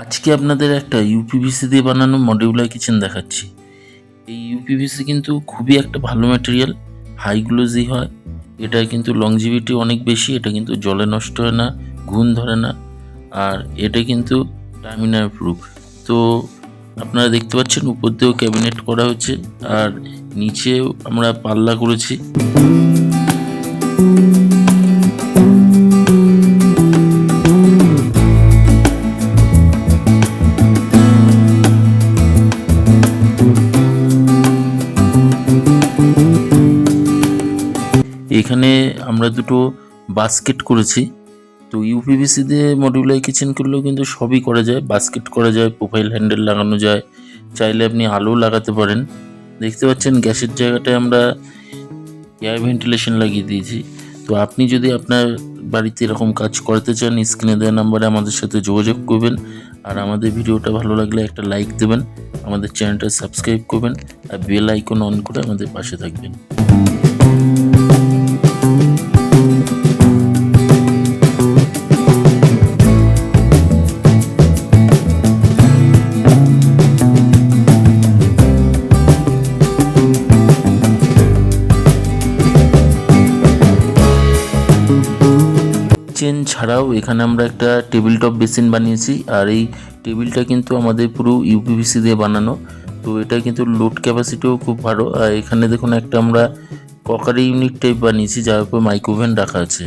আজকে আপনাদের একটা ইউপিভিসি দিয়ে বানানো মডিউলার কিচেন দেখাচ্ছি। এই ইউপিভিসি কিন্তু খুবই একটা ভালো ম্যাটেরিয়াল, হাই গ্লোজি হয়, এটা কিন্তু লংজিভিটি অনেক বেশি, এটা কিন্তু জলে নষ্ট হয় না, ঘুণ ধরে না, আর এটা কিন্তু টার্মিনাল প্রুফ। তো আপনারা দেখতে পাচ্ছেন উপর দিয়েও ক্যাবিনেট করা হচ্ছে আর নিচেও আমরা পাল্লা করেছি। এখানে আমরা দুটো বাস্কেট করেছি। তো ইউপিভিসি দিয়ে মডিউলার কিচেন করলেও কিন্তু সবই করা যায়, বাস্কেট করা যায়, প্রোফাইল হ্যান্ডেল লাগানো যায়, চাইলে আপনি আলো লাগাতে পারেন। দেখতে পাচ্ছেন গ্যাসের জায়গাটায় আমরা এয়ার ভেন্টিলেশন লাগিয়ে দিয়েছি। তো আপনি যদি আপনার বাড়িতে এরকম কাজ করতে চান, স্ক্রিনে দেওয়া নাম্বারে আমাদের সাথে যোগাযোগ করবেন। আর আমাদের ভিডিওটা ভালো লাগলে একটা লাইক দেবেন, আমাদের চ্যানেলটা সাবস্ক্রাইব করবেন আর বেল আইকন অন করে আমাদের পাশে থাকবেন। কিচেন ছাড়াও এখানে আমরা একটা টেবিল টপ বেসিন বানিয়েছি, আর এই টেবিলটা কিন্তু আমাদের পুরো ইউপিভিসি দিয়ে বানানো। তো এটা কিন্তু লোড ক্যাপাসিটিও খুব ভালো। আর এখানে দেখুন একটা আমরা ককারি ইউনিট টাইপ বানিয়েছি যার উপর মাইক্রোওভেন রাখা আছে।